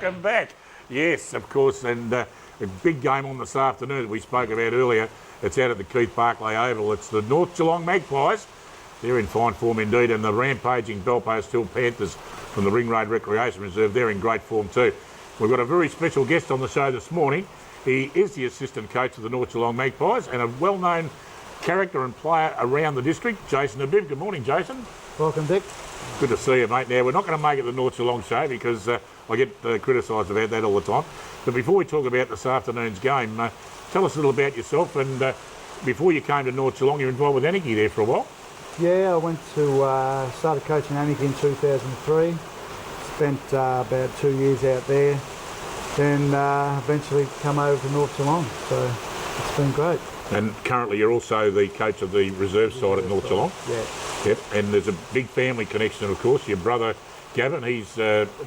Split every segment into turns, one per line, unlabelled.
welcome back. Yes, of course, and a big game on this afternoon that we spoke about earlier. It's out at the Keith Barclay Oval. It's the North Geelong Magpies. They're in fine form indeed, and the rampaging Belpost Hill Panthers from the Ring Road Recreation Reserve, they're in great form too. We've got a very special guest on the show this morning. He is the assistant coach of the North Geelong Magpies and a well-known character and player around the district, Jason Habib. Good morning, Jason.
Welcome, Dick.
Good to see you, mate. Now, we're not going to make it the North Geelong show because I get criticised about that all the time. But before we talk about this afternoon's game, tell us a little about yourself. And before you came to North Geelong, you were involved with Anarchy there for a while.
Yeah, I went to started coaching Anarchy in 2003. Spent about 2 years out there. Then eventually come over to North Geelong. So it's been great.
And currently you're also the coach of the reserve side at North Geelong.
Yeah.
Yep. And there's a big family connection, of course. Your brother Gavin, he's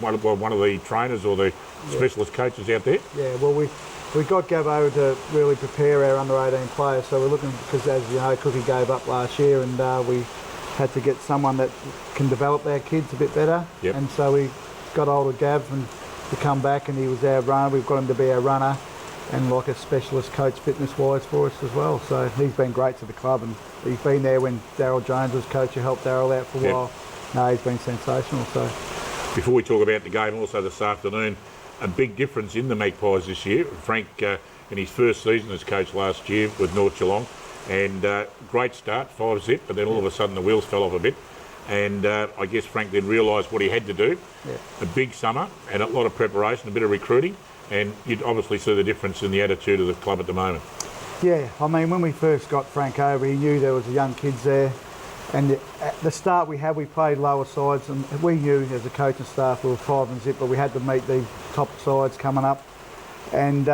one of the trainers or the specialist coaches out there.
Yeah. Well, we got Gav over to really prepare our under-18 players. So we're looking, because as you know, Cookie gave up last year, and we had to get someone that can develop our kids a bit better.
Yep.
And so we got hold of Gav and to come back, and he was our runner. We've got him to be our runner and like a specialist coach fitness-wise for us as well. So he's been great to the club, and he's been there when Daryl Jones was coach, who helped Daryl out for a while. No, he's been sensational. So
before we talk about the game also this afternoon, a big difference in the Magpies this year. Frank, in his first season as coach last year with North Geelong, and great start, 5-0, but then all of a sudden the wheels fell off a bit. And I guess Frank then realised what he had to do. Yeah. A big summer and a lot of preparation, a bit of recruiting, and you'd obviously see the difference in the attitude of the club at the moment. Yeah,
I mean, when we first got Frank over, he knew there was young kids there. And at the start we played lower sides, and we knew as a coaching staff we were 5-0, but we had to meet these top sides coming up. And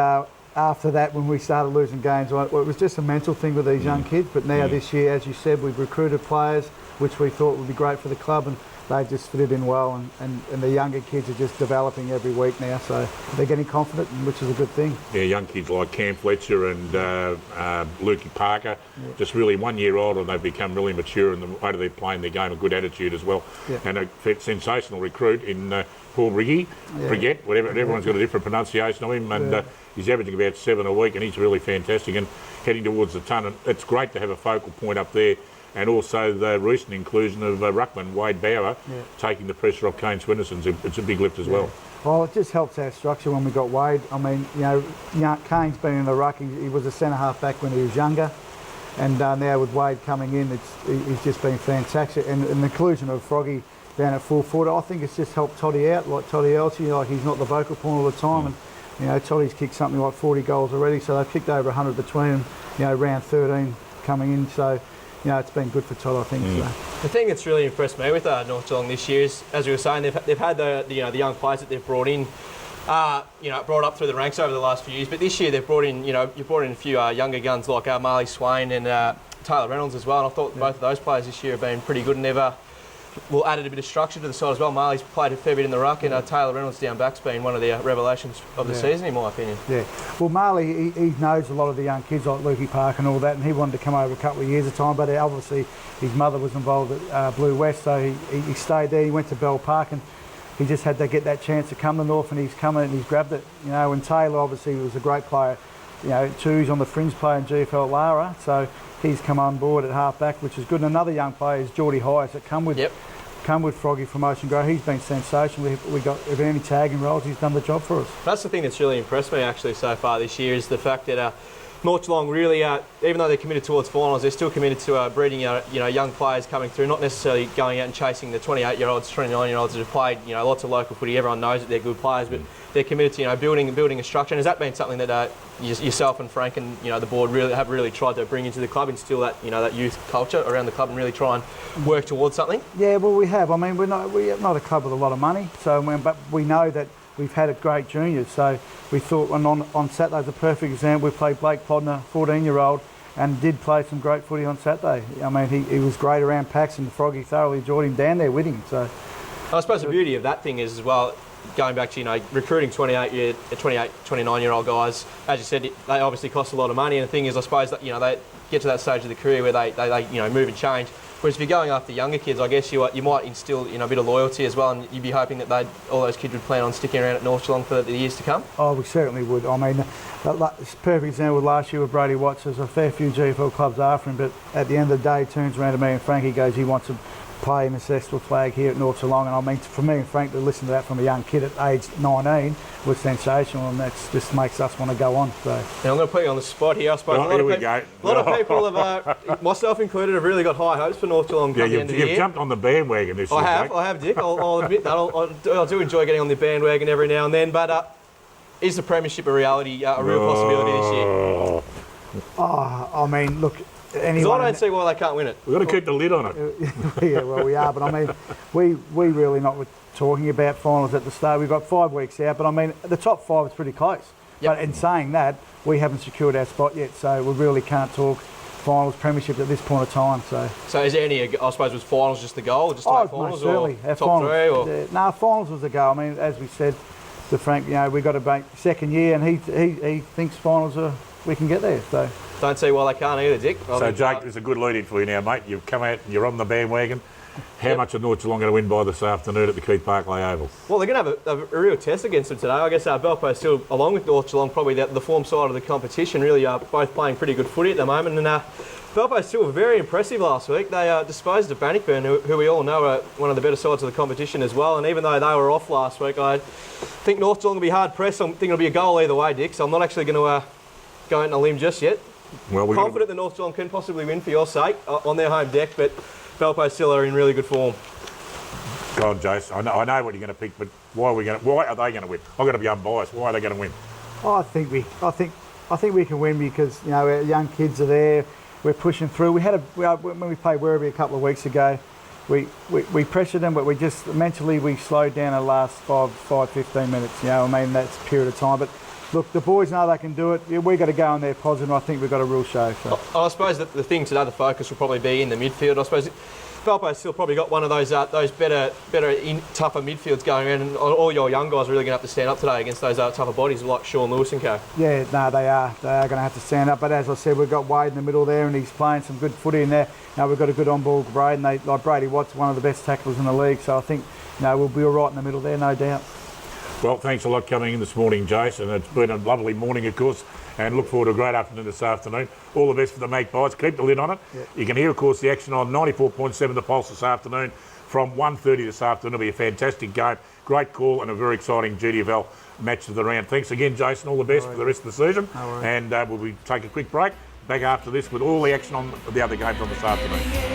after that, when we started losing games, it was just a mental thing with these young kids. But now this year, as you said, we've recruited players, which we thought would be great for the club, and they just fit in well, and the younger kids are just developing every week now, so they're getting confident, which is a good thing.
Yeah, young kids like Cam Fletcher and Lukey Parker, just really 1 year old, and they've become really mature in the way that they're playing their game, a good attitude as well. Yeah. And a sensational recruit in Paul Brigette, whatever, everyone's got a different pronunciation of him, and he's averaging about 7 a week, and he's really fantastic and heading towards the ton. And it's great to have a focal point up there. And also the recent inclusion of Ruckman, Wade Bauer, taking the pressure off Kane Swinderson's. It's a big lift as well.
Well, it just helps our structure when we got Wade. I mean, you know, Kane's been in the ruck. He was a centre-half back when he was younger. And now with Wade coming in, he's just been fantastic. And the inclusion of Froggy down at full forward, I think it's just helped Toddy out, like Toddy Elchie. Like, he's not the vocal point all the time. And, you know, Toddy's kicked something like 40 goals already. So they've kicked over 100 between them, you know, round 13 coming in. So, you know, it's been good for Todd, I think. So.
The thing that's really impressed me with North Geelong this year is, as we were saying, they've had the young players that they've brought in, brought up through the ranks over the last few years. But this year they've brought in, you've brought in a few younger guns like Marley Swain and Taylor Reynolds as well. And I thought both of those players this year have been pretty good and added a bit of structure to the side as well. Marley's played a fair bit in the ruck, and Taylor Reynolds down back's been one of the revelations of the season, in my opinion. Yeah.
Well, Marley, he knows a lot of the young kids like Lukey Park and all that, and he wanted to come over a couple of years at a time, but obviously his mother was involved at Blue West, so he stayed there. He went to Bell Park, and he just had to get that chance to come to North, and he's come and he's grabbed it. You know, and Taylor obviously was a great player, too. He's on the fringe player in GDFL Lara, so he's come on board at half-back, which is good. And another young player is Geordie Hyes that come with Froggy from Ocean Grove. He's been sensational. We got any tagging roles, he's done the job for us.
That's the thing that's really impressed me actually so far this year, is the fact that North Geelong really, even though they're committed towards finals, they're still committed to breeding young players coming through, not necessarily going out and chasing the 28-year-olds, 29-year-olds that have played lots of local footy. Everyone knows that they're good players, but they're committed to building a structure. And has that been something that yourself and Frank and the board have really tried to bring into the club, instill that that youth culture around the club, and really try and work towards something?
Yeah, well, we have. I mean, we're not a club with a lot of money, but we know that we've had a great juniors. So we thought, and on Saturday's a perfect example. We played Blake Plodner, 14-year-old, and did play some great footy on Saturday. I mean, he was great around packs, and Froggy thoroughly enjoyed him down there with him. So
I suppose the beauty of that thing is as well, going back to recruiting 28, 29-year-old guys, as you said, they obviously cost a lot of money. And the thing is, I suppose that they get to that stage of the career where they move and change. Whereas if you're going after younger kids, I guess you might instill a bit of loyalty as well, and you'd be hoping that all those kids would plan on sticking around at North Geelong for the years to come.
Oh, we certainly would. I mean, it's a perfect example last year with Brady Watts. There's a fair few GFL clubs after him, but at the end of the day, he turns around to me and Frankie goes, he wants to play an ancestral flag here at North Geelong. And I mean, for me and Frank to listen to that from a young kid at age 19 was sensational, and that just makes us want to go on. So.
And I'm going to put you on the spot here. I suppose a lot of people have, myself included, have really got high hopes for North Geelong come the end of the year.
You've jumped on the bandwagon this year.
I have, Dick. I'll admit that. I do enjoy getting on the bandwagon every now and then, but is the premiership a reality, a real possibility this year?
Oh, I mean, look.
Because I don't see why they can't win it.
We've got to keep the lid on it.
Yeah, well, we are, but I mean, we really not talking about finals at the start. We've got 5 weeks out, but I mean, the top 5 is pretty close. Yep. But in saying that, we haven't secured our spot yet, so we really can't talk finals, premiership at this point of time. So
is there any? I suppose was finals just the goal, just to make finals,
certainly.
Or top finals, 3? Or?
No, finals was the goal. I mean, as we said to Frank, we got to make second year, and he thinks finals we can get there. So.
Don't see why they can't either, Dick.
So, Jake, there's a good lead-in for you now, mate. You've come out, you're on the bandwagon. How much are North Geelong going to win by this afternoon at the Keith Parkley Oval? Well,
they're going to have a real test against them today. I guess Bourke still, along with North Geelong, probably the form side of the competition, really are both playing pretty good footy at the moment. And Bourke still were very impressive last week. They disposed of Bannockburn, who we all know are one of the better sides of the competition as well. And even though they were off last week, I think North Geelong will be hard-pressed. I think it'll be a goal either way, Dick. So I'm not actually going to go out on a limb just yet. Well, confident that North Geelong can possibly win for your sake on their home deck, but Bourke still are in really good form.
Go on, Jace. I know what you're going to pick, but why are they going to win? I've got to be unbiased. Why are they going to win?
Oh, I think we can win because our young kids are there. We're pushing through. When we played Werribee a couple of weeks ago, we pressured them, but we just mentally we slowed down the last 15 minutes. That's a period of time, but. Look, the boys know they can do it. We've got to go in there positive. I think we've got a real show. So.
I suppose that the thing today, the focus will probably be in the midfield. I suppose Bourke's still probably got one of those better, tougher midfields going around, and all your young guys are really going to have to stand up today against those tougher bodies like Sean Lewis and co.
Yeah, no, they are. They are going to have to stand up. But as I said, we've got Wade in the middle there, and he's playing some good footy in there. Now we've got a good on-ball grade, and like Brady Watts, one of the best tacklers in the league. So I think we'll be all right in the middle there, no doubt.
Well, thanks a lot coming in this morning, Jace, and it's been a lovely morning, of course, and look forward to a great afternoon this afternoon. All the best for the Magpies. Keep the lid on it. Yep. You can hear, of course, the action on 94.7 The Pulse this afternoon from 1:30 this afternoon. It'll be a fantastic game. Great call and a very exciting GDFL match of the round. Thanks again, Jason. All the best for the rest of the season. And we'll take a quick break. Back after this with all the action on the other games on this afternoon.